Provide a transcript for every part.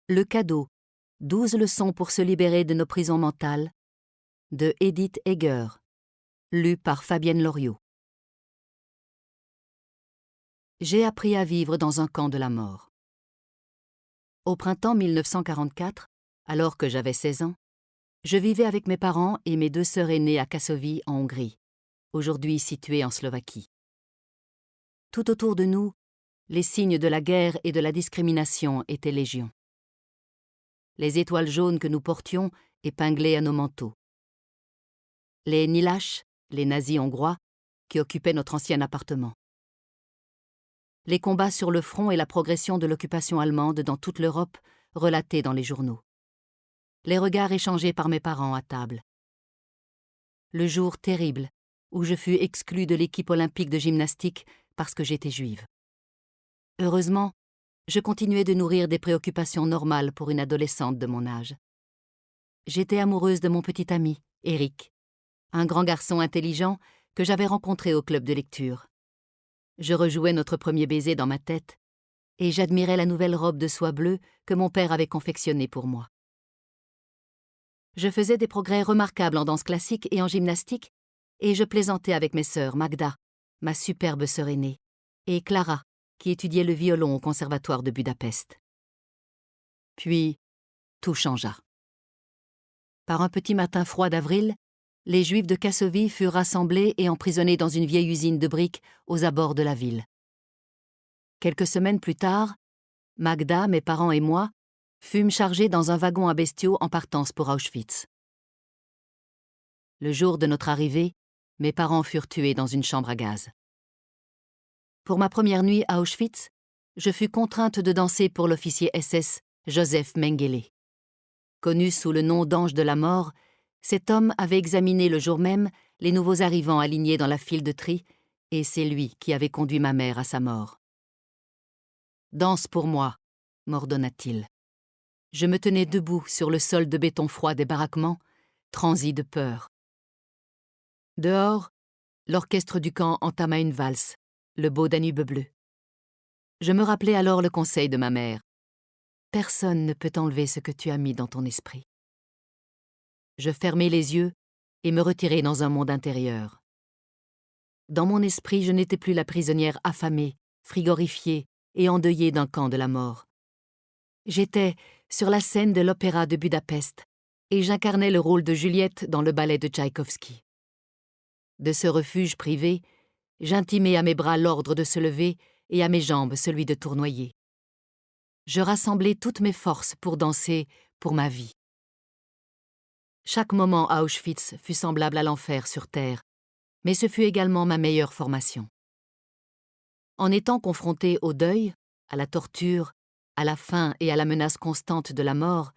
Le cadeau, 12 leçons pour se libérer de nos prisons mentales, de Edith Eger, lu par Fabienne Loriot. J'ai appris à vivre dans un camp de la mort. Au printemps 1944, alors que j'avais 16 ans, je vivais avec mes parents et mes 2 sœurs aînées à Kassovie, en Hongrie, aujourd'hui située en Slovaquie. Tout autour de nous, les signes de la guerre et de la discrimination étaient légion. Les étoiles jaunes que nous portions épinglées à nos manteaux. Les Nyilas, les nazis hongrois, qui occupaient notre ancien appartement. Les combats sur le front et la progression de l'occupation allemande dans toute l'Europe relatés dans les journaux. Les regards échangés par mes parents à table. Le jour terrible où je fus exclue de l'équipe olympique de gymnastique parce que j'étais juive. Heureusement, je continuais de nourrir des préoccupations normales pour une adolescente de mon âge. J'étais amoureuse de mon petit ami, Eric, un grand garçon intelligent que j'avais rencontré au club de lecture. Je rejouais notre premier baiser dans ma tête et j'admirais la nouvelle robe de soie bleue que mon père avait confectionnée pour moi. Je faisais des progrès remarquables en danse classique et en gymnastique et je plaisantais avec mes sœurs Magda, ma superbe sœur aînée, et Clara, qui étudiait le violon au conservatoire de Budapest. Puis, tout changea. Par un petit matin froid d'avril, les Juifs de Kassovie furent rassemblés et emprisonnés dans une vieille usine de briques aux abords de la ville. Quelques semaines plus tard, Magda, mes parents et moi fûmes chargés dans un wagon à bestiaux en partance pour Auschwitz. Le jour de notre arrivée, mes parents furent tués dans une chambre à gaz. Pour ma première nuit à Auschwitz, je fus contrainte de danser pour l'officier SS Joseph Mengele. Connu sous le nom d'Ange de la mort, cet homme avait examiné le jour même les nouveaux arrivants alignés dans la file de tri, et c'est lui qui avait conduit ma mère à sa mort. « Danse pour moi », m'ordonna-t-il. Je me tenais debout sur le sol de béton froid des baraquements, transi de peur. Dehors, l'orchestre du camp entama une valse, le beau Danube bleu. Je me rappelai alors le conseil de ma mère. Personne ne peut enlever ce que tu as mis dans ton esprit. Je fermai les yeux et me retirai dans un monde intérieur. Dans mon esprit, je n'étais plus la prisonnière affamée, frigorifiée et endeuillée d'un camp de la mort. J'étais sur la scène de l'opéra de Budapest et j'incarnais le rôle de Juliette dans le ballet de Tchaïkovski. De ce refuge privé, j'intimai à mes bras l'ordre de se lever et à mes jambes celui de tournoyer. Je rassemblai toutes mes forces pour danser pour ma vie. Chaque moment à Auschwitz fut semblable à l'enfer sur terre, mais ce fut également ma meilleure formation. En étant confronté au deuil, à la torture, à la faim et à la menace constante de la mort,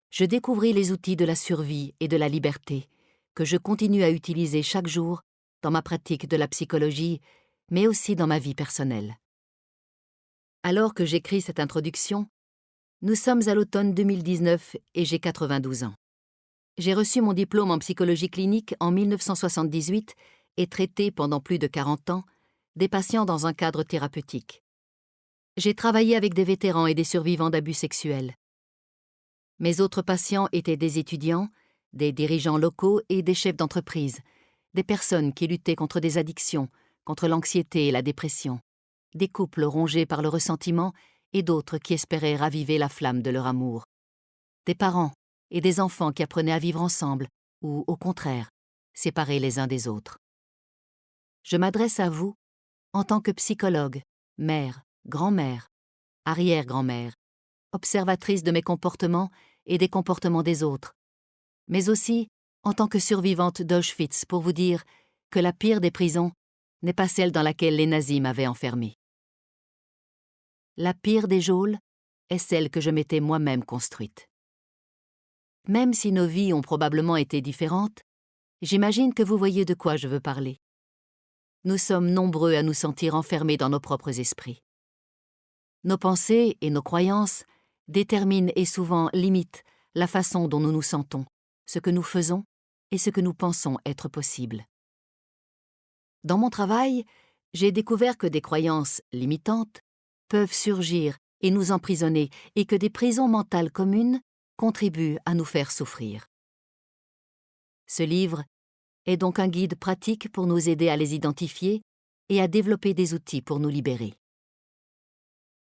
je découvris les outils de la survie et de la liberté que je continue à utiliser chaque jour dans ma pratique de la psychologie, mais aussi dans ma vie personnelle. Alors que j'écris cette introduction, nous sommes à l'automne 2019 et j'ai 92 ans. J'ai reçu mon diplôme en psychologie clinique en 1978 et traité pendant plus de 40 ans des patients dans un cadre thérapeutique. J'ai travaillé avec des vétérans et des survivants d'abus sexuels. Mes autres patients étaient des étudiants, des dirigeants locaux et des chefs d'entreprise, des personnes qui luttaient contre des addictions, contre l'anxiété et la dépression, des couples rongés par le ressentiment et d'autres qui espéraient raviver la flamme de leur amour, des parents et des enfants qui apprenaient à vivre ensemble ou, au contraire, séparés les uns des autres. Je m'adresse à vous en tant que psychologue, mère, grand-mère, arrière-grand-mère, observatrice de mes comportements et des comportements des autres, mais aussi en tant que survivante d'Auschwitz pour vous dire que la pire des prisons n'est pas celle dans laquelle les nazis m'avaient enfermée. La pire des geôles est celle que je m'étais moi-même construite. Même si nos vies ont probablement été différentes, j'imagine que vous voyez de quoi je veux parler. Nous sommes nombreux à nous sentir enfermés dans nos propres esprits. Nos pensées et nos croyances déterminent et souvent limitent la façon dont nous nous sentons, ce que nous faisons et ce que nous pensons être possible. Dans mon travail, j'ai découvert que des croyances limitantes peuvent surgir et nous emprisonner et que des prisons mentales communes contribuent à nous faire souffrir. Ce livre est donc un guide pratique pour nous aider à les identifier et à développer des outils pour nous libérer.